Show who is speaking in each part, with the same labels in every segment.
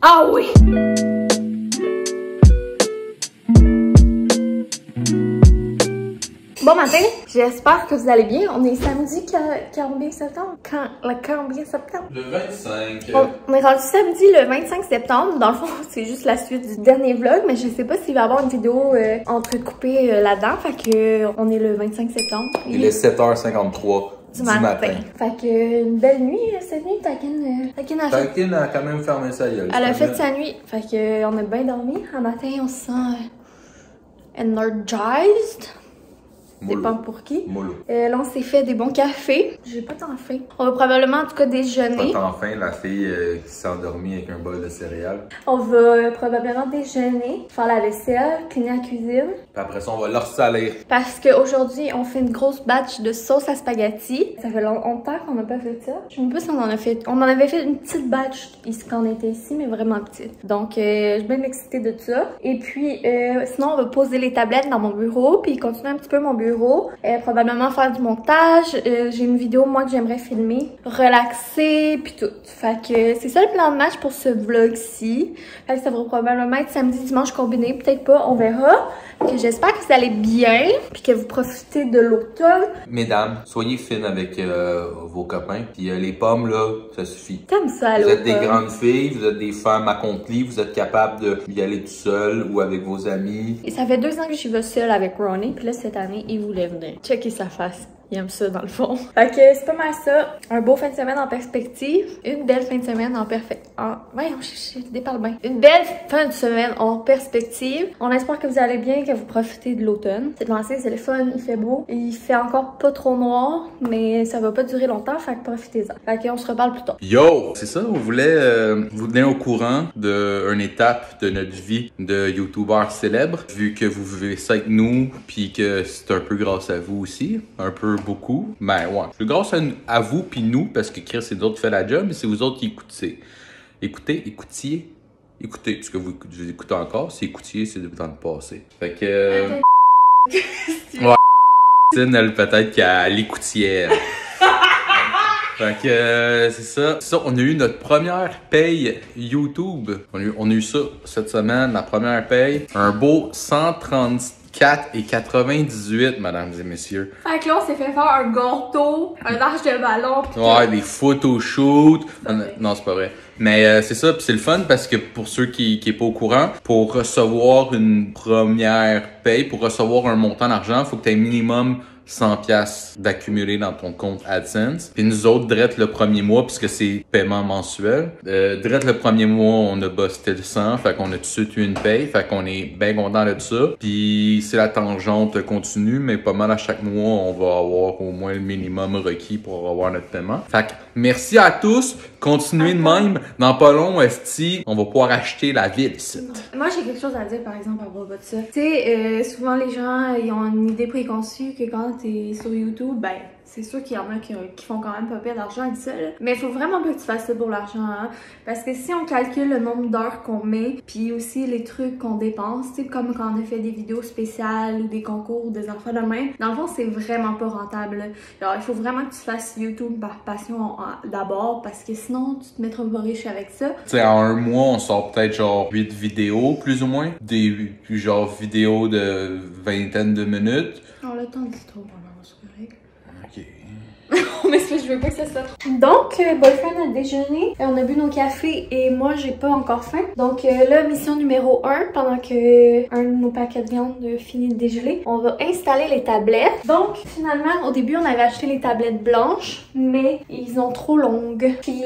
Speaker 1: Ah oui! Bon matin, j'espère que vous allez bien. On est samedi, combien septembre? Combien septembre?
Speaker 2: Le 25.
Speaker 1: On est rendu samedi le 25 septembre. Dans le fond, c'est juste la suite du dernier vlog, mais je sais pas s'il va y avoir une vidéo entrecoupée là-dedans. Fait que on est le 25 septembre.
Speaker 2: Il est 7h53 du matin.
Speaker 1: Fait que une belle nuit cette nuit.
Speaker 2: Taquine a quand même fermé sa gueule.
Speaker 1: Elle a fait sa nuit. Fait que on a bien dormi. Un matin, on se sent energized. Ça dépend pour qui. Là, on s'est fait des bons cafés. J'ai pas tant faim. On va probablement, en tout cas, déjeuner.
Speaker 2: Pas tant faim, la fille qui s'est endormie avec un bol de céréales.
Speaker 1: On va probablement déjeuner, faire la vaisselle, cleaner la cuisine.
Speaker 2: Puis après ça, on va leur salir.
Speaker 1: Parce qu'aujourd'hui, on fait une grosse batch de sauce à spaghetti. Ça fait longtemps qu'on n'a pas fait ça. Je ne sais pas si on en a fait. On en avait fait une petite batch ici quand on était ici, mais vraiment petite. Donc, je suis bien excitée de ça. Et puis, sinon, on va poser les tablettes dans mon bureau, puis continuer un petit peu mon bureau. Probablement faire du montage. J'ai une vidéo moi que j'aimerais filmer, relaxer puis tout. Fait que c'est ça le plan de match pour ce vlog-ci. Fait que ça va probablement être samedi, dimanche combiné, peut-être pas, on verra. Que j'espère que vous allez bien puis que vous profitez de l'automne.
Speaker 2: Mesdames, soyez fines avec vos copains. Puis les pommes là, ça suffit.
Speaker 1: T'aimes ça
Speaker 2: l'automne. Vous êtes des
Speaker 1: grandes
Speaker 2: grandes filles, vous êtes des femmes accomplies, vous êtes capables d'y aller tout seul ou avec vos amis.
Speaker 1: Et ça fait 2 ans que j'y vais seule avec Ronnie, puis là cette année il voulait venir. Checker sa face. Il aime ça dans le fond. Fait que c'est pas mal ça. Un beau fin de semaine en perspective. Une belle fin de semaine en voyons, je déparle bien. Une belle fin de semaine en perspective. On espère que vous allez bien, que vous profitez de l'automne. C'est lancé, c'est le fun, il fait beau. Il fait encore pas trop noir, mais ça va pas durer longtemps, fait que profitez-en. Fait qu'on se reparle plus tard.
Speaker 2: Yo! C'est ça, on voulait vous tenir au courant d'une étape de notre vie de youtubeur célèbre. Vu que vous vivez ça avec nous, puis que c'est un peu grâce à vous aussi. Un peu beaucoup. Ben ouais. C'est grâce à vous puis nous, parce que Chris c'est d'autres qui fait la job, mais c'est vous autres qui écoutez. Écoutez, ce que vous écoutez encore, c'est écoutiez, c'est depuis le temps de passer. Fait que... ouais, elle peut-être qu'elle écoutière. Fait que c'est ça. On a eu notre première paye YouTube. On a eu ça cette semaine, la première paye. Un beau 134,98, mesdames et messieurs.
Speaker 1: Fait que là, on s'est fait faire un gâteau, un arche de ballon.
Speaker 2: Ouais, des photoshoots. Non, c'est pas vrai. Mais c'est ça, puis c'est le fun parce que pour ceux qui est pas au courant, pour recevoir une première paye, pour recevoir un montant d'argent, il faut que tu aies minimum 100$ d'accumuler dans ton compte AdSense. Puis nous autres, direct le premier mois, puisque c'est paiement mensuel, direct le premier mois, on a busté le 100, fait qu'on a tout de suite eu une paye, fait qu'on est bien content de ça. Puis c'est la tangente continue, mais pas mal à chaque mois, on va avoir au moins le minimum requis pour avoir notre paiement. Fait que merci à tous, continuez de même. Dans pas long, esti, on va pouvoir acheter la ville ici.
Speaker 1: Moi, j'ai quelque chose à dire, par exemple, à propos de ça. Tu sais, souvent les gens, ils ont une idée préconçue que quand t'es sur YouTube, ben, c'est sûr qu'il y en a qui font quand même pas pire d'argent avec ça, là. Mais il faut vraiment pas que tu fasses ça pour l'argent, hein. Parce que si on calcule le nombre d'heures qu'on met, puis aussi les trucs qu'on dépense, tu sais, comme quand on a fait des vidéos spéciales ou des concours, des enfants de même, dans le fond, c'est vraiment pas rentable, là. Alors, il faut vraiment que tu fasses YouTube par passion d'abord, parce que sinon, tu te mettras pas riche avec ça.
Speaker 2: Tu sais, en un mois, on sort peut-être genre 8 vidéos, plus ou moins. Des genre vidéos de vingtaine de minutes.
Speaker 1: Non, le temps c'est trop bon, c'est correct.
Speaker 2: Ok.
Speaker 1: Mais je veux pas que ça soit trop. Donc, boyfriend a déjeuné, on a bu nos cafés et moi j'ai pas encore faim. Donc là, mission numéro 1, pendant que un de nos paquets de viande finit de dégeler, on va installer les tablettes. Donc finalement, au début on avait acheté les tablettes blanches, mais ils ont trop longues. Puis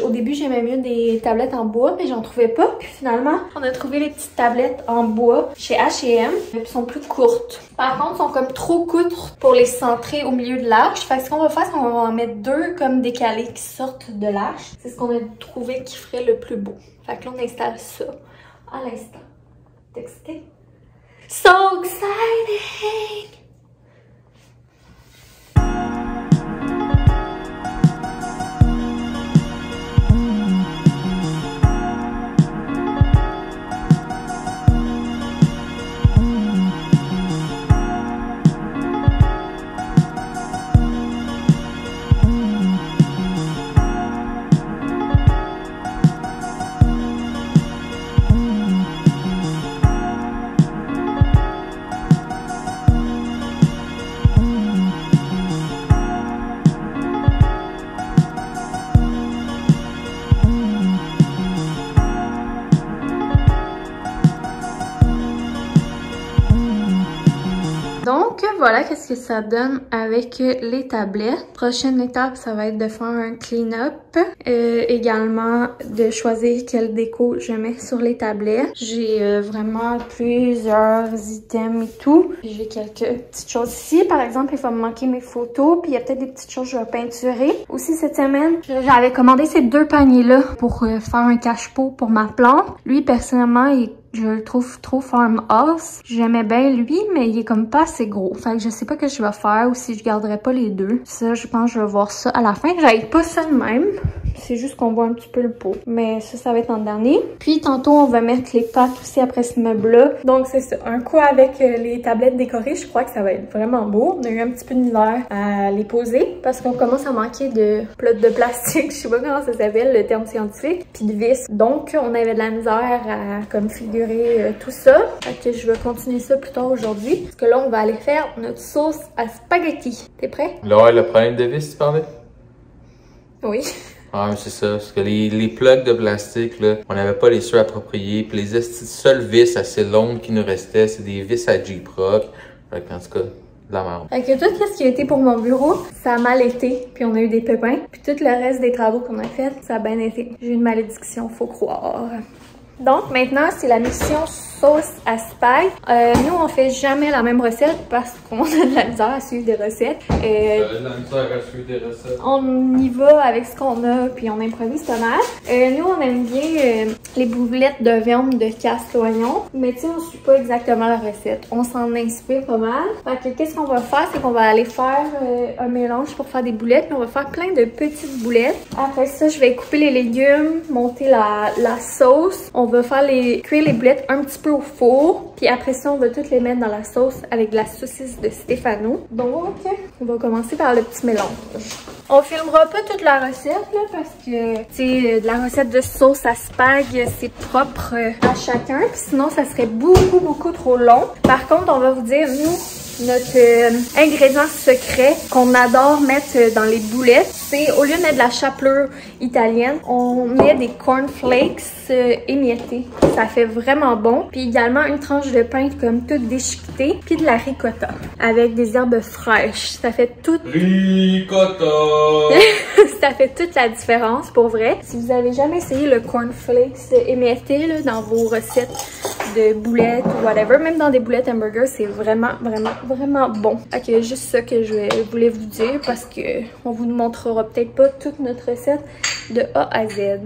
Speaker 1: au début j'aimais mieux des tablettes en bois, mais j'en trouvais pas. Puis finalement, on a trouvé les petites tablettes en bois chez H&M, mais elles sont plus courtes. Par contre, elles sont comme trop courtes pour les centrer au milieu de l'arche. Fait que ce qu'on va faire, c'est qu'on va en mettre 2 comme décalés qui sortent de l'arche. C'est ce qu'on a trouvé qui ferait le plus beau. Fait que là, on installe ça à l'instant. T'es excité? So exciting! voilà qu'est-ce que ça donne avec les tablettes. Prochaine étape, ça va être de faire un clean-up. Également, de choisir quelle déco je mets sur les tablettes. J'ai vraiment plusieurs items et tout. J'ai quelques petites choses ici. Par exemple, il va me manquer mes photos. Puis il y a peut-être des petites choses que je vais peinturer. Aussi, cette semaine, j'avais commandé ces 2 paniers-là pour faire un cache-pot pour ma plante. Lui, personnellement, je le trouve trop farmhouse. J'aimais bien lui, mais il est comme pas assez gros. Fait que je sais pas ce que je vais faire ou si je garderai pas les deux. Ça, je pense que je vais voir ça à la fin. J'aille pas ça de même. C'est juste qu'on voit un petit peu le pot. Mais ça va être en dernier. Puis tantôt, on va mettre les pattes aussi après ce meuble-là. Donc c'est ça. Un coup avec les tablettes décorées, je crois que ça va être vraiment beau. On a eu un petit peu de misère à les poser parce qu'on commence à manquer de plots de plastique. Je sais pas comment ça s'appelle, le terme scientifique. Puis de vis. Donc on avait de la misère à comme figurer tout ça. Fait que je vais continuer ça plus tard aujourd'hui. Parce que là, on va aller faire notre sauce à spaghetti. T'es prêt?
Speaker 2: Là, ouais, le problème de vis, tu parlais?
Speaker 1: Oui.
Speaker 2: Ah, c'est ça. Parce que les plugs de plastique, là, on n'avait pas les ceux appropriés. Puis les seules vis assez longues qui nous restaient, c'est des vis à J-Proc. Fait qu'en tout cas, de la merde.
Speaker 1: Fait que tout ce qui a été pour mon bureau, ça a mal été. Puis on a eu des pépins. Puis tout le reste des travaux qu'on a fait, ça a bien été. J'ai une malédiction, faut croire. Donc maintenant, c'est la mission sauce à spag. Nous, on fait jamais la même recette parce qu'on a de la misère à suivre des recettes.
Speaker 2: de la misère à suivre des recettes.
Speaker 1: On y va avec ce qu'on a, puis on improvise pas mal. Nous, on aime bien les boulettes de viande de casse-l'oignon, mais tu sais, on suit pas exactement la recette. On s'en inspire pas mal. Fait que qu'est-ce qu'on va faire, c'est qu'on va aller faire un mélange pour faire des boulettes, puis on va faire plein de petites boulettes. Après ça, je vais couper les légumes, monter la sauce. On va faire cuire les boulettes un petit peu au four. Puis après ça, on va toutes les mettre dans la sauce avec de la saucisse de Stéphano. Donc, on va commencer par le petit mélange. On filmera pas toute la recette, là, parce que, tu sais, la recette de sauce à spag, c'est propre à chacun. Puis sinon, ça serait beaucoup trop long. Par contre, on va vous dire, nous, notre ingrédient secret qu'on adore mettre dans les boulettes, c'est au lieu de mettre de la chapelure italienne, on met des cornflakes émiettés. Ça fait vraiment bon. Puis également une tranche de pain comme toute déchiquetée, puis de la ricotta avec des herbes fraîches. Ça fait tout...
Speaker 2: Ricotta!
Speaker 1: Ça fait toute la différence pour vrai. Si vous avez jamais essayé le cornflakes émietté là, dans vos recettes de boulettes ou whatever, même dans des boulettes hamburger, c'est vraiment bon. Ok, juste ça que je voulais vous dire parce que on vous montrera peut-être pas toute notre recette de A à Z.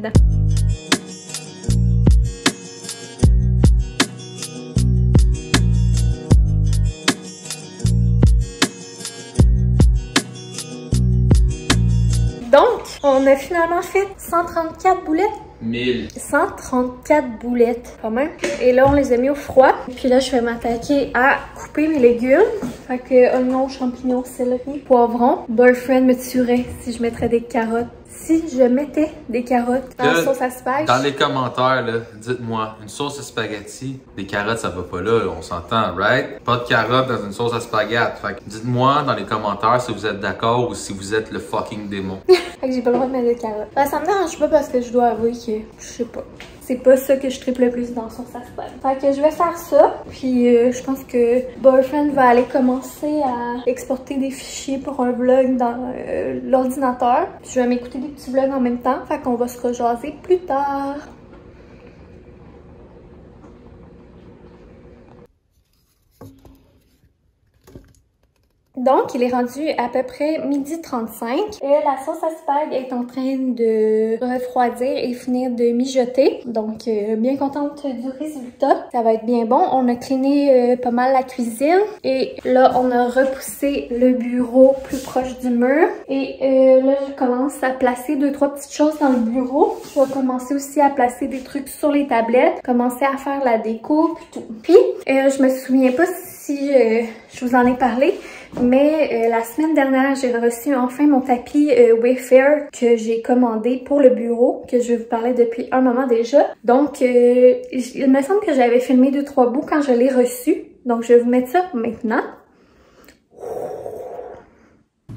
Speaker 1: Donc, on a finalement fait 134 boulettes.
Speaker 2: 1000.
Speaker 1: 134 boulettes, quand même. Et là, on les a mis au froid. Puis là, je vais m'attaquer à couper mes légumes. Fait que oignons, champignons, céleri, poivrons. Boyfriend me tuerait si je mettrais des carottes. Si je mettais des carottes dans la sauce à spag.
Speaker 2: Dans les commentaires, là, dites-moi, une sauce à spaghetti, des carottes, ça va pas là, on s'entend, right? Pas de carottes dans une sauce à spaghetti. Fait que dites-moi dans les commentaires si vous êtes d'accord ou si vous êtes le fucking démon.
Speaker 1: Fait que j'ai pas le droit de mettre des carottes. Ben, ça me dérange pas parce que je dois avouer que, je sais pas, c'est pas ça que je tripe le plus dans sauce à spag. Fait que je vais faire ça. Puis je pense que Boyfriend va aller commencer à exporter des fichiers pour un vlog dans l'ordinateur. Je vais m'écouter des petits vlogs en même temps. Fait qu'on va se rejaser plus tard. Donc, il est rendu à peu près 12h35 et la sauce à spag est en train de refroidir et finir de mijoter. Donc, bien contente du résultat. Ça va être bien bon. On a cleané pas mal la cuisine et là, on a repoussé le bureau plus proche du mur. Et là, je commence à placer 2-3 petites choses dans le bureau. Je vais commencer aussi à placer des trucs sur les tablettes, commencer à faire la déco puis tout. Puis, je me souviens pas si je vous en ai parlé, mais la semaine dernière, j'ai reçu enfin mon tapis Wayfair que j'ai commandé pour le bureau, que je vais vous parler depuis un moment déjà. Donc, il me semble que j'avais filmé 2-3 bouts quand je l'ai reçu. Donc, je vais vous mettre ça maintenant.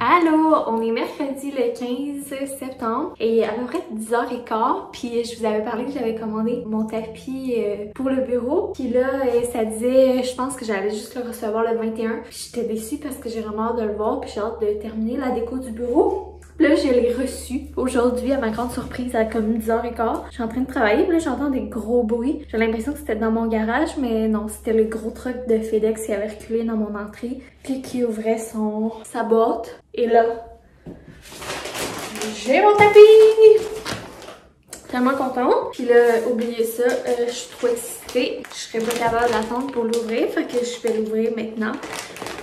Speaker 1: Allô, on est mercredi le 15 septembre et à peu près 10h15, puis je vous avais parlé que j'avais commandé mon tapis pour le bureau, puis là ça disait, je pense que j'allais juste le recevoir le 21, puis j'étais déçue parce que j'ai vraiment hâte de le voir, puis j'ai hâte de terminer la déco du bureau. Là, je l'ai reçu aujourd'hui à ma grande surprise à comme 10h15. Je suis en train de travailler, puis là j'entends des gros bruits. J'ai l'impression que c'était dans mon garage, mais non, c'était le gros truck de FedEx qui avait reculé dans mon entrée, puis qui ouvrait sa boîte. Et là, j'ai mon tapis! Tellement contente. Puis là, oubliez ça, je suis trop excitée. Je serais pas capable d'attendre pour l'ouvrir, fait que je vais l'ouvrir maintenant.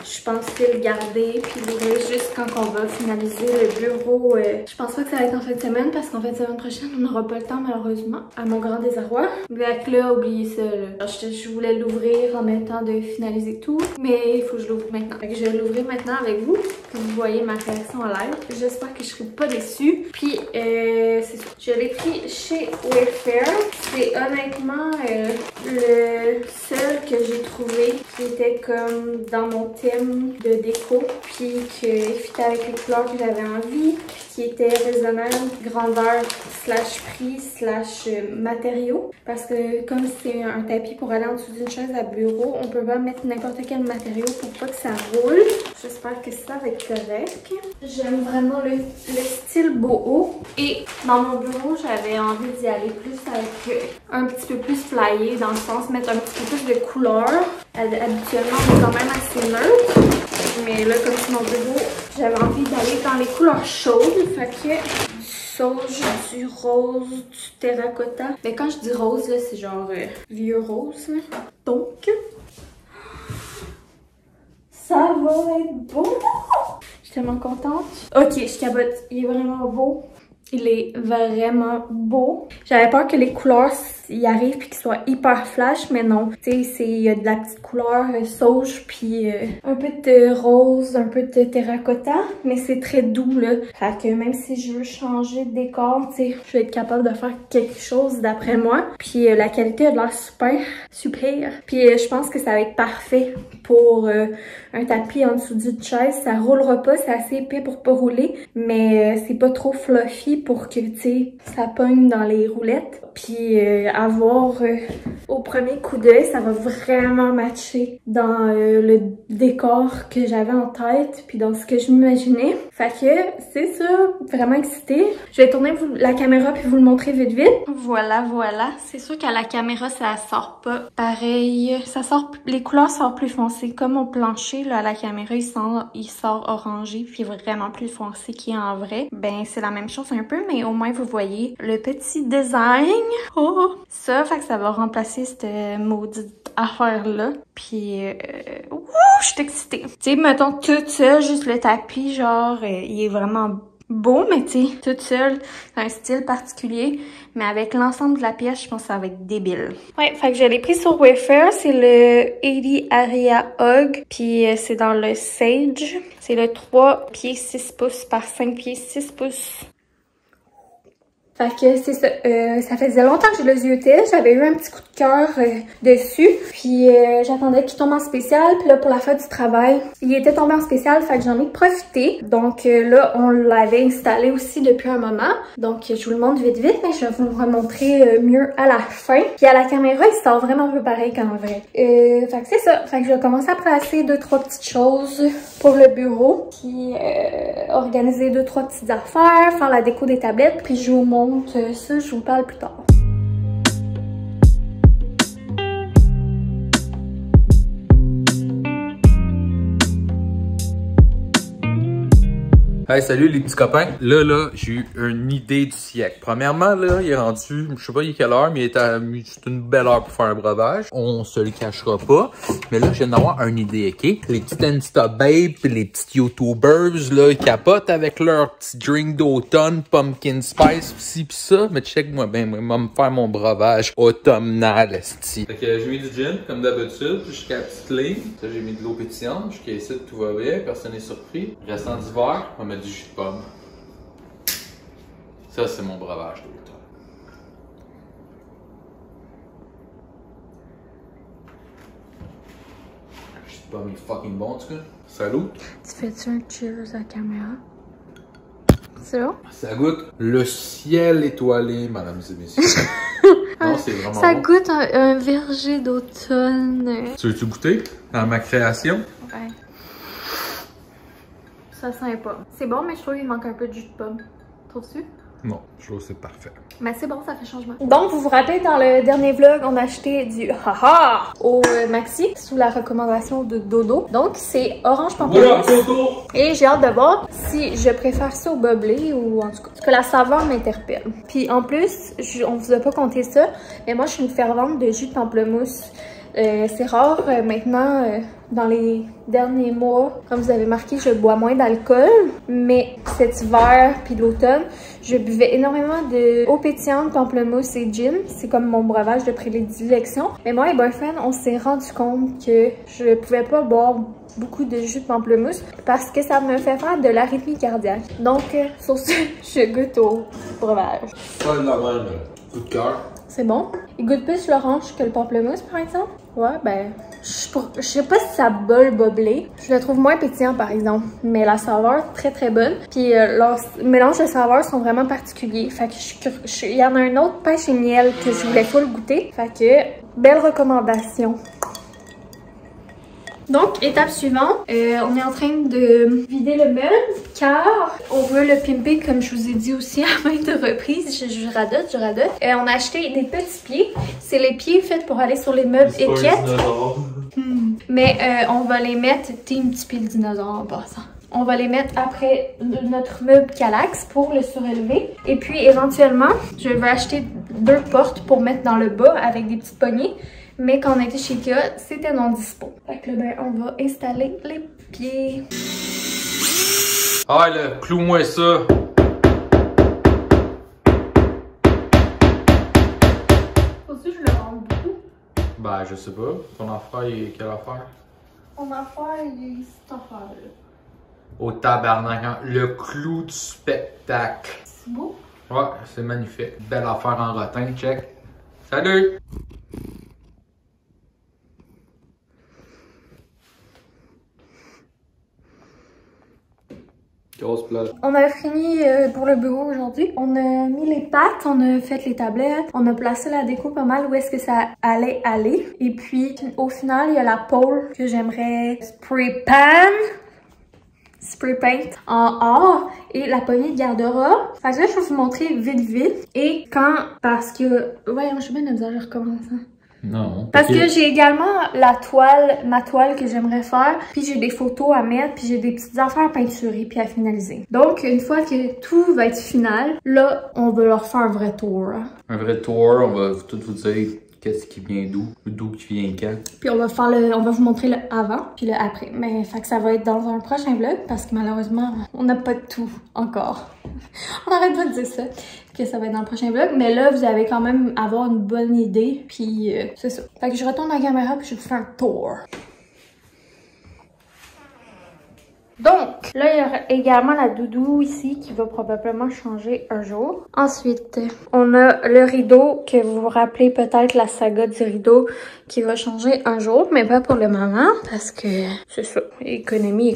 Speaker 1: Je pense que le garder puis l'ouvrir juste quand on va finaliser le bureau. Je pense pas que ça va être en fin de semaine parce qu'en fin de semaine prochaine, on n'aura pas le temps malheureusement, à mon grand désarroi. Mais là, oubliez ça. Là. Je voulais l'ouvrir en même temps de finaliser tout, mais il faut que je l'ouvre maintenant. Fait que je vais l'ouvrir maintenant avec vous, que vous voyez ma réaction en live. J'espère que je serai pas déçue. Puis, c'est ça. Je l'ai pris chez Wayfair. C'est honnêtement le seul que j'ai trouvé qui était comme dans mon thème de déco, puis qui fitait avec les couleurs que j'avais envie, qui était raisonnable, grandeur slash prix slash matériaux, parce que comme c'est un tapis pour aller en dessous d'une chaise à bureau, on peut pas mettre n'importe quel matériau pour pas que ça roule. J'espère que ça va être correct. J'aime vraiment le style boho, et dans mon bureau j'avais envie d'y aller plus avec un petit peu plus flyé, dans le sens mettre un petit peu plus de couleurs. Habituellement on est quand même assez neutre, mais là comme c'est mon bureau, j'avais envie d'aller dans les couleurs chaudes, fait que du sauge, du rose, du terracotta. Mais quand je dis rose là, c'est genre vieux rose là. Donc ça va être beau! Je suis tellement contente. Ok, je capote, il est vraiment beau. Il est vraiment beau. J'avais peur que les couleurs y arrivent puis qu'ils soient hyper flash, mais non. Tu sais, il y a de la petite couleur sauge puis un peu de rose, un peu de terracotta, mais c'est très doux là. Fait que même si je veux changer de décor, tu sais, je vais être capable de faire quelque chose d'après moi. Puis la qualité a de l'air super. Puis je pense que ça va être parfait pour un tapis en dessous d'une chaise. Ça roulera pas, c'est assez épais pour pas rouler, mais c'est pas trop fluffy pour que, tu sais, ça pogne dans les roulettes. Puis à voir au premier coup d'œil, ça va vraiment matcher dans le décor que j'avais en tête, puis dans ce que je m'imaginais. Fait que c'est ça, vraiment excitée. Je vais tourner la caméra puis vous le montrer vite. Voilà. C'est sûr qu'à la caméra, ça sort pas pareil. Les couleurs sortent plus foncées. Comme mon plancher, là, à la caméra, il sort orangé, puis vraiment plus foncé qu'il est en vrai. Ben, c'est la même chose un peu, mais au moins, vous voyez le petit design. Oh! Ça, fait que ça va remplacer cette maudite affaire-là. Puis, je suis excitée. Tu sais, mettons, toute seule, juste le tapis, genre, il est vraiment beau, mais tu sais, toute seule, c'est un style particulier. Mais avec l'ensemble de la pièce, je pense que ça va être débile. Ouais, fait que je l'ai pris sur Wayfair. C'est le 80 Aria Hug. Puis c'est dans le Sage. C'est le 3 pieds 6 pouces par 5 pieds 6 pouces. Fait que c'est ça. Ça faisait longtemps que je le ziotais. J'avais eu un petit coup de cœur dessus. Puis j'attendais qu'il tombe en spécial. Puis là, pour la fête du travail, il était tombé en spécial. Fait que j'en ai profité. Donc là, on l'avait installé aussi depuis un moment. Donc je vous le montre vite, mais je vais vous le remontrer mieux à la fin. Puis à la caméra, il sort vraiment un peu pareil qu'en vrai. Fait que c'est ça. Fait que je vais commencer à placer 2-3 petites choses pour le bureau. Puis organiser 2-3 petites affaires. Faire la déco des tablettes. Puis je vous montre ça, je vous parle plus tard.
Speaker 2: Hey, salut les petits copains. Là, j'ai eu une idée du siècle. Premièrement, là, il est rendu, je sais pas il est quelle heure, mais c'est une belle heure pour faire un breuvage. On se le cachera pas. Mais là, je viens d'avoir une idée, ok? Les petites Insta babes pis les petites YouTubers, là, ils capotent avec leur petit drink d'automne, pumpkin spice, pis ci pis ça. Mais check-moi bien, moi, je vais me faire mon breuvage automnal, esti. Fait que j'ai mis du gin, comme d'habitude, jusqu'à la petite ligne. Ça, j'ai mis de l'eau pétillante, jusqu'à ici, tout va bien, personne n'est surpris. Restant d'hiver, on va mettre du jus de pomme. Ça, c'est mon breuvage d'automne. Le jus de pomme est fucking bon, en tout cas. Salut.
Speaker 1: Tu fais-tu un cheers à la caméra? C'est bon?
Speaker 2: Ça goûte le ciel étoilé, mesdames et messieurs. Non, c'est vraiment
Speaker 1: ça
Speaker 2: bon.
Speaker 1: goûte un verger d'automne.
Speaker 2: Tu veux-tu goûter dans ma création?
Speaker 1: Ouais. Ça sent pas. C'est bon, mais je trouve qu'il manque un peu de jus de pomme. Trouves-tu?
Speaker 2: Non, je trouve que c'est parfait.
Speaker 1: Mais c'est bon, ça fait changement. Donc, vous vous rappelez, dans le dernier vlog, on a acheté du haha au Maxi sous la recommandation de Dodo. Donc, c'est orange pamplemousse. Et j'ai hâte de voir si je préfère ça au bubbly ou en tout cas, parce que la saveur m'interpelle. Puis en plus, on vous a pas compté ça, mais moi, je suis une fervente de jus de pamplemousse. C'est rare maintenant, dans les derniers mois, comme vous avez marqué, je bois moins d'alcool, mais cet hiver puis l'automne, je buvais énormément de eau pétillante, pamplemousse et gin. C'est comme mon breuvage de prédilection. Mais moi et boyfriend, on s'est rendu compte que je pouvais pas boire beaucoup de jus de pamplemousse parce que ça me fait faire de l'arythmie cardiaque. Donc, sur ce, je goûte au breuvage.
Speaker 2: Pas de la même, coup de cœur.
Speaker 1: C'est bon. Il goûte plus l'orange que le pamplemousse, par exemple. Ouais, ben, je sais pas si ça bat le boblé. Je le trouve moins pétillant, par exemple. Mais la saveur, très très bonne. Puis leur mélange de saveurs sont vraiment particuliers. Fait que il y en a un autre, pêche et miel, que je voulais pas le goûter. Fait que, belle recommandation. Donc, étape suivante, on est en train de vider le meuble car on veut le pimper comme je vous ai dit aussi à maintes reprises. Je radote. On a acheté des petits pieds. C'est les pieds faits pour aller sur les meubles étiquettes. Mais on va les mettre, team petit pied de dinosaure en passant. On va les mettre après notre meuble Calax pour le surélever. Et puis éventuellement, je vais acheter 2 portes pour mettre dans le bas avec des petites poignées. Mais quand on était chez Ikea, c'était non dispo. Fait que là, ben, on va installer les pieds.
Speaker 2: Ah là, cloue-moi ça.
Speaker 1: Aussi, je le rends beaucoup.
Speaker 2: Ben, je sais pas. Ton affaire, il est quelle affaire?
Speaker 1: Mon affaire, il est cette affaire-là.
Speaker 2: Au tabarnak, hein? Le clou du spectacle.
Speaker 1: C'est beau?
Speaker 2: Ouais, c'est magnifique. Belle affaire en rotin, check. Salut! Grosse plage.
Speaker 1: On a fini pour le bureau aujourd'hui. On a mis les pattes, on a fait les tablettes, on a placé la déco pas mal où est-ce que ça allait aller. Et puis, au final, il y a la pôle que j'aimerais spray paint en or et la poignée de garde-robe. Fait que là, je vais vous montrer vite. Et quand, parce que, ouais, je suis bien de à recommencer.
Speaker 2: Non.
Speaker 1: Parce que j'ai également ma toile que j'aimerais faire, puis j'ai des photos à mettre, puis j'ai des petites affaires à peinturer puis à finaliser. Donc, une fois que tout va être final, là, on va leur faire un vrai tour.
Speaker 2: Un vrai tour, on va tout vous dire qu'est-ce qui vient d'où qui vient quand.
Speaker 1: Puis on va vous montrer le avant puis le après. Mais fait que ça va être dans un prochain vlog parce que malheureusement, on n'a pas de tout encore. On arrête pas de dire ça, que ça va être dans le prochain vlog. Mais là, vous allez quand même avoir une bonne idée. Puis c'est ça. Fait que je retourne dans la caméra puis je vous fais un tour. Donc, là, il y aura également la doudou ici qui va probablement changer un jour. Ensuite, on a le rideau que vous vous rappelez peut-être la saga du rideau qui va changer un jour, mais pas pour le moment parce que c'est ça, économie.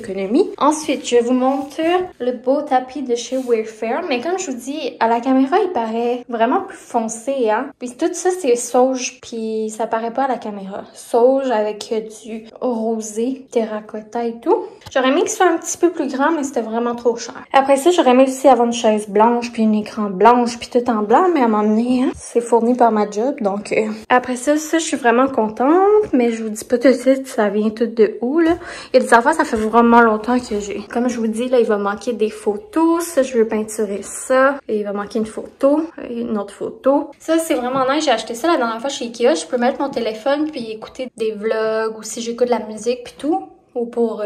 Speaker 1: Ensuite, je vous montre le beau tapis de chez Wayfair, mais comme je vous dis, à la caméra, il paraît vraiment plus foncé, hein. Puis tout ça, c'est sauge, puis ça paraît pas à la caméra. Sauge avec du rosé, terracotta et tout. J'aurais aimé qu'il soit un petit peu plus grand, mais c'était vraiment trop cher. Après ça, j'aurais aimé aussi avoir une chaise blanche, puis un écran blanche, puis tout en blanc, mais à un moment donné, hein, c'est fourni par ma job, donc... Après ça, je suis vraiment contente, mais je vous dis pas tout de suite, ça vient tout de où, là. Il y a des affaires, ça fait vraiment longtemps que j'ai. Comme je vous dis, là, il va manquer des photos. Ça, je veux peinturer ça. Et il va manquer une photo, et une autre photo. Ça, c'est vraiment nice. J'ai acheté ça la dernière fois chez Ikea. Je peux mettre mon téléphone, puis écouter des vlogs, ou si j'écoute de la musique, puis tout. Ou pour...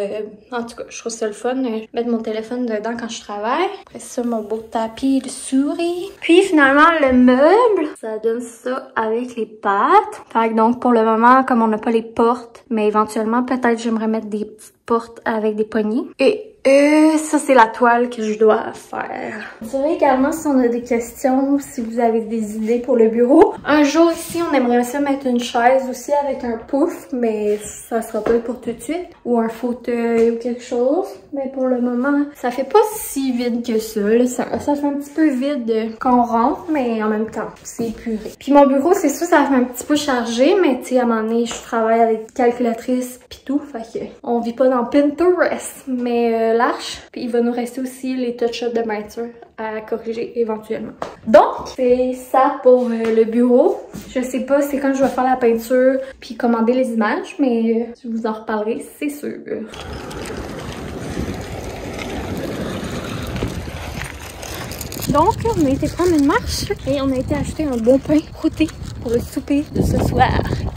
Speaker 1: en tout cas, je trouve ça le fun, mettre mon téléphone dedans quand je travaille. Après ça, mon beau tapis de souris. Puis finalement, le meuble, ça donne ça avec les pattes. Fait que donc, pour le moment, comme on n'a pas les portes, mais éventuellement, peut-être j'aimerais mettre des petites portes avec des poignées. Et Ça, c'est la toile que je dois faire. Vous savez également si on a des questions ou si vous avez des idées pour le bureau. Un jour ici, on aimerait ça mettre une chaise aussi avec un pouf, mais ça sera pas pour tout de suite. Ou un fauteuil ou quelque chose. Mais pour le moment, ça fait pas si vide que ça. Là, ça fait un petit peu vide quand on rentre, mais en même temps, c'est épuré. Puis mon bureau, c'est sûr, ça fait un petit peu chargé, mais tu sais, à un moment donné, je travaille avec calculatrice pis tout, fait que on vit pas dans Pinterest, mais l'arche. Puis il va nous rester aussi les touch-ups de peinture à corriger éventuellement. Donc, c'est ça pour le bureau. Je sais pas c'est quand je vais faire la peinture puis commander les images, mais je vous en reparlerai, c'est sûr. Donc, on a été prendre une marche et on a été acheter un bon pain croûté pour le souper de ce soir.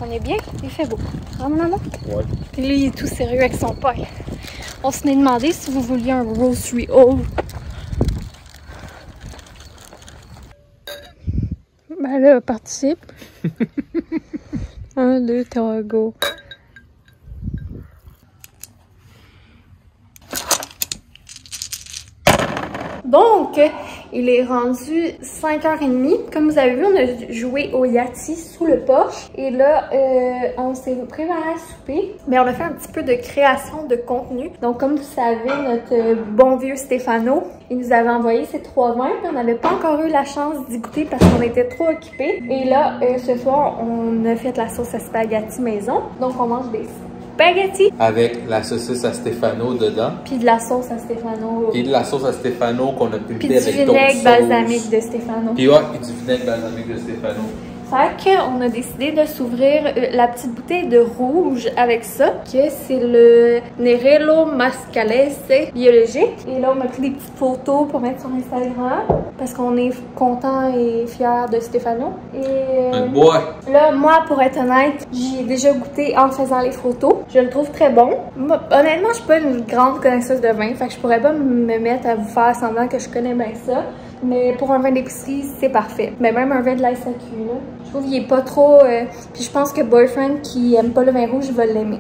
Speaker 1: On est bien, il fait beau. Ah, mon amour? Ouais. Puis là, il est tout sérieux avec son pain. On s'en est demandé si vous vouliez un grocery haul. Ben là, participe. 1, 2, 3, go. Donc, il est rendu 5h30. Comme vous avez vu, on a joué au Yahtzee sous le porche. Et là, on s'est préparé à souper. Mais on a fait un petit peu de création de contenu. Donc, comme vous savez, notre bon vieux Stéphano, il nous avait envoyé ces 3 vins. On n'avait pas encore eu la chance d'y goûter parce qu'on était trop occupés. Et là, ce soir, on a fait la sauce à spaghetti maison. Donc, on mange des spaghetti.
Speaker 2: Avec la saucisse à Stéphano dedans.
Speaker 1: Puis de la sauce à Stéphano.
Speaker 2: Puis de la sauce à Stéphano qu'on a pulpé avec d'autres sauces.
Speaker 1: Puis du vinaigre balsamique de Stéphano.
Speaker 2: Puis ouais, puis du vinaigre balsamique de Stéphano.
Speaker 1: Fait qu'on a décidé de s'ouvrir la petite bouteille de rouge avec ça, que c'est le Nerello Mascalese biologique. Et là, on a pris des petites photos pour mettre sur Instagram, parce qu'on est content et fiers de Stéphano. Et là, moi, pour être honnête, j'y ai déjà goûté en faisant les photos. Je le trouve très bon. Moi, honnêtement, je suis pas une grande connaisseuse de vin, fait que je pourrais pas me mettre à vous faire semblant que je connais bien ça. Mais pour un vin d'épicerie, c'est parfait. Mais même un vin de la SAQ, là, je trouve qu'il est pas trop... Puis je pense que Boyfriend qui aime pas le vin rouge va l'aimer.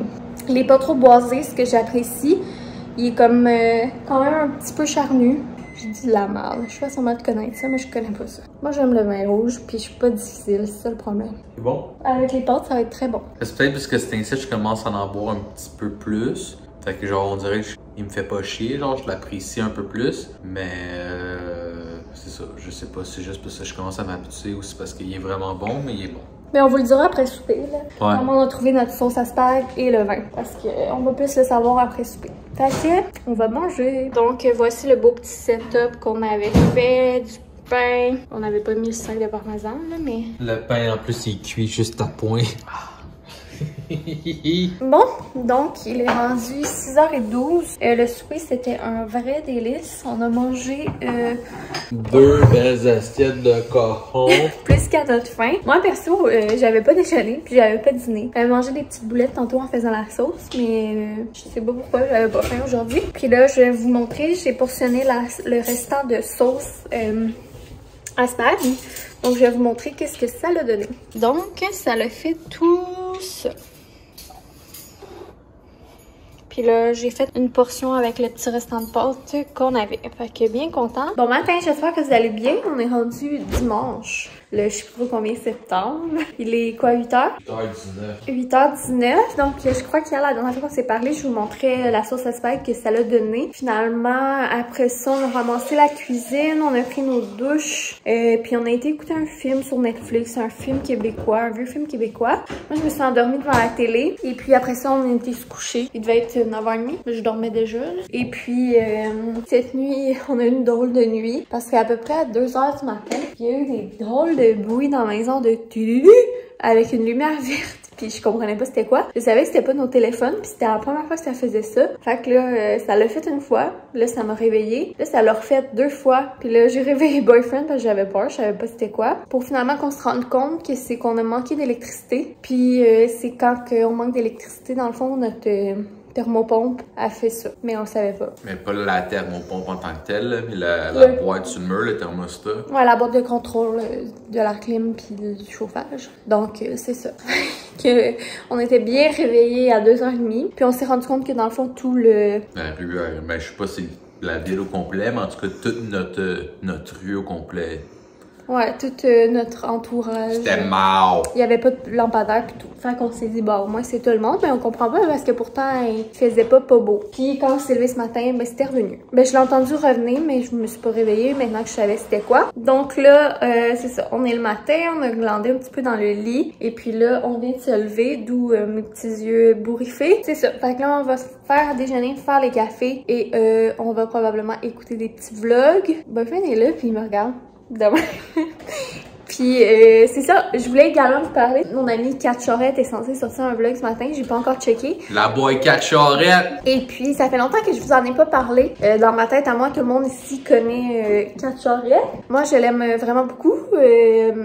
Speaker 1: Il est pas trop boisé, ce que j'apprécie. Il est comme quand même un petit peu charnu. Je dis de la merde. Je suis sûrement de connaître ça, mais je connais pas ça. Moi, j'aime le vin rouge, puis je suis pas difficile. C'est ça le problème.
Speaker 2: C'est bon?
Speaker 1: Avec les pâtes, ça va être très bon.
Speaker 2: C'est peut-être parce que c'est ainsi que je commence à en boire un petit peu plus. Fait que genre, on dirait qu'il me fait pas chier. Genre, je l'apprécie un peu plus. Mais... c'est ça, je sais pas, c'est juste parce que je commence à m'habituer ou c'est parce qu'il est vraiment bon, mais il est bon.
Speaker 1: Mais on vous le dira après souper, là.
Speaker 2: Ouais.
Speaker 1: Comment on a trouvé notre sauce à spag et le vin. Parce qu'on va plus le savoir après souper. Fait que, on va manger. Donc, voici le beau petit setup qu'on avait fait. Du pain. On n'avait pas mis le sac de parmesan, là, mais...
Speaker 2: Le pain, en plus, il cuit juste à point.
Speaker 1: Bon, donc il est rendu 6h12. Le souper, c'était un vrai délice. On a mangé
Speaker 2: 2 belles assiettes de cochon.
Speaker 1: plus qu'à notre faim. Moi, perso, j'avais pas déjeuné, puis j'avais pas dîné. J'avais mangé des petites boulettes tantôt en faisant la sauce, mais je sais pas pourquoi j'avais pas faim aujourd'hui. Puis là, je vais vous montrer, j'ai portionné le restant de sauce à spag. Donc, je vais vous montrer qu'est-ce que ça l'a donné. Donc, ça l'a fait tout ça. Puis là, j'ai fait une portion avec le petit restant de pâte qu'on avait. Fait que bien content. Bon matin, j'espère que vous allez bien. On est rendu dimanche. Le je sais pas combien septembre. Il est quoi, 8h? 8h19. 8h19. Donc, je crois qu'hier, la dernière fois qu'on s'est parlé, je vous montrais la sauce à spag que ça l'a donné. Finalement, après ça, on a ramassé la cuisine, on a pris nos douches. Puis on a été écouter un film sur Netflix, un film québécois, un vieux film québécois. Moi, je me suis endormie devant la télé. Et puis après ça, on a été se coucher. Il devait être 9h30. Je dormais déjà. Et puis, cette nuit, on a eu une drôle de nuit. Parce qu'à peu près à 2h du matin, il y a eu des drôles de bruit dans la maison de tululu avec une lumière verte. Puis je comprenais pas c'était quoi. Je savais que c'était pas nos téléphones, puis c'était la première fois que ça faisait ça. Fait que là, ça l'a fait une fois. Là, ça m'a réveillée. Là, ça l'a refait 2 fois. Puis là, j'ai réveillé Boyfriend parce que j'avais peur, je savais pas c'était quoi. Pour finalement qu'on se rende compte que c'est qu'on a manqué d'électricité. Puis c'est quand on manque d'électricité, dans le fond, notre thermopompe a fait ça, mais on savait pas.
Speaker 2: Mais pas la thermopompe en tant que telle, mais la boîte sur le mur, le thermostat.
Speaker 1: Ouais, la boîte de contrôle de la clim puis du chauffage. Donc, c'est ça. Que on était bien réveillés à 2h30, puis on s'est rendu compte que dans le fond, tout le...
Speaker 2: La rue, ben, je sais pas si la ville au complet, mais en tout cas, toute notre rue au complet.
Speaker 1: Ouais, tout notre entourage.
Speaker 2: C'était mort!
Speaker 1: Il y avait pas de lampadaire pis tout. Fait qu'on s'est dit, bon, au moins c'est tout le monde, mais on comprend pas parce que pourtant, il faisait pas beau. Puis quand on s'est levé ce matin, ben c'était revenu. Ben je l'ai entendu revenir, mais je me suis pas réveillée maintenant que je savais c'était quoi. Donc là, c'est ça. On est le matin, on a glandé un petit peu dans le lit. Et puis là, on vient de se lever, d'où mes petits yeux bourriffés. C'est ça. Fait que là, on va se faire déjeuner, faire les cafés et on va probablement écouter des petits vlogs. Boyfriend est là, puis il me regarde. Demain. Puis c'est ça, je voulais également vous parler. Mon ami Kat Charette est censée sortir un vlog ce matin, j'ai pas encore checké.
Speaker 2: La boy Kat Charette!
Speaker 1: Et puis ça fait longtemps que je vous en ai pas parlé. Dans ma tête à moi, tout le monde ici connaît Kat Charette. Moi je l'aime vraiment beaucoup.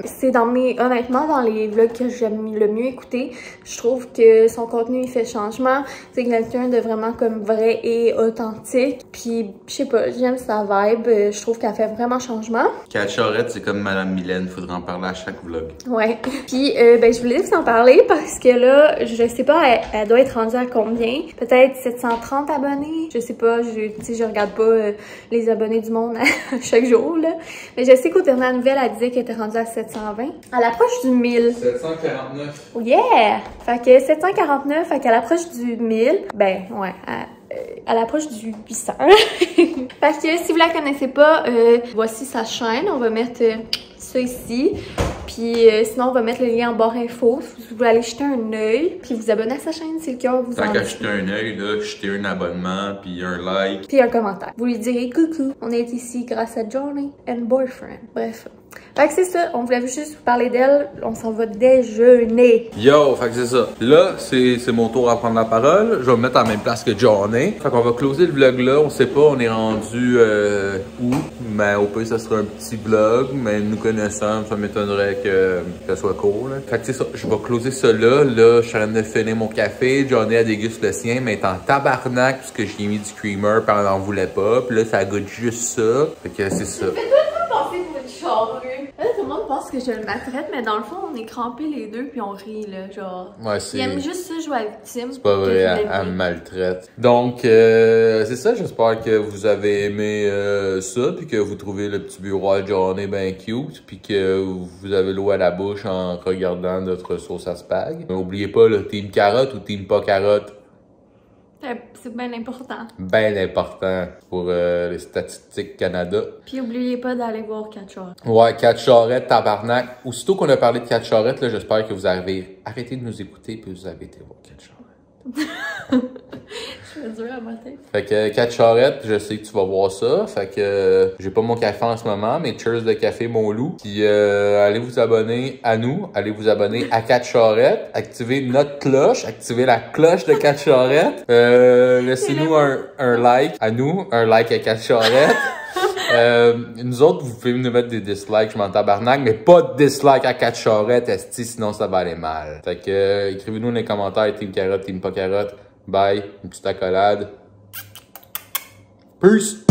Speaker 1: C'est honnêtement dans les vlogs que j'aime le mieux écouter. Je trouve que son contenu il fait changement. C'est quelqu'un de vraiment comme vrai et authentique. Puis je sais pas, j'aime sa vibe. Je trouve qu'elle fait vraiment changement.
Speaker 2: Kat Charette, c'est comme Madame Mylène, faudrait en parler à chaque vlog. Ouais.
Speaker 1: Puis, ben, je voulais vous en parler parce que là, je sais pas, elle doit être rendue à combien? Peut-être 730 abonnés? Je sais pas, je regarde pas les abonnés du monde chaque jour, là. Mais je sais qu'aux dernières nouvelles, elle disait qu'elle était rendue à 720. À l'approche du 1000.
Speaker 2: 749.
Speaker 1: Oh yeah! Fait que 749, fait qu'à l'approche du 1000, ben, ouais, à l'approche du 800. Fait que si vous la connaissez pas, voici sa chaîne. On va mettre ça ici. Puis sinon, on va mettre le lien en barre info. Si vous voulez aller jeter un œil, puis vous abonner à sa chaîne, c'est le cœur vous en
Speaker 2: Tant qu'à jeter un œil, là, jeter un abonnement, puis un like.
Speaker 1: Puis un commentaire. Vous lui direz coucou. On est ici grâce à Johnny and Boyfriend. Bref. Fait que c'est ça, on voulait juste vous parler d'elle, on s'en va déjeuner.
Speaker 2: Yo, fait que c'est ça. Là, c'est mon tour à prendre la parole. Je vais me mettre à la même place que Johnny. Fait qu'on va closer le vlog là. On sait pas, on est rendu où. Mais au pire, ça sera un petit vlog. Mais nous connaissant, ça m'étonnerait que ça soit court. Là. Fait que c'est ça, je vais closer ça là. Là, je suis en train de finir mon café. Johnny a déguste le sien, mais elle est en tabarnak parce que j'ai mis du creamer puis elle n'en voulait pas. Puis là, ça goûte juste ça. Fait que c'est ça.
Speaker 1: Là, tout le monde pense que je le maltraite, mais dans le fond, on est crampés les deux puis on rit, là, genre.
Speaker 2: Ouais,
Speaker 1: il aime juste ça jouer à victime.
Speaker 2: C'est pas vrai, elle me maltraite. Donc, c'est ça, j'espère que vous avez aimé ça, puis que vous trouvez le petit bureau à Johnny bien cute, puis que vous avez l'eau à la bouche en regardant notre sauce à spag. N'oubliez pas le team carotte ou team pas carotte.
Speaker 1: C'est bien important.
Speaker 2: Bien important pour les statistiques Canada.
Speaker 1: Puis oubliez pas d'aller voir Kat Charette.
Speaker 2: Ouais, Kat Charette, tabarnak. Aussitôt qu'on a parlé de Kat Charette, là, j'espère que vous avez arrêté de nous écouter puis vous avez été voir Kat Charette.
Speaker 1: Je suis dur à ma tête.
Speaker 2: Fait que Kat Charette, je sais que tu vas voir ça. Fait que j'ai pas mon café en ce moment, mais cheers de café mon loup. Puis allez vous abonner à nous, allez vous abonner à Kat Charette, activez notre cloche, activez la cloche de Kat Charette. Laissez-nous un like à nous, un like à Kat Charette. Nous autres, vous pouvez nous mettre des dislikes, je m'en tabarnak, mais pas de dislike à Kat Charette, esti, sinon ça va aller mal. Fait que écrivez-nous dans les commentaires, team carotte, team pas carotte. Bye, une petite accolade. Peace!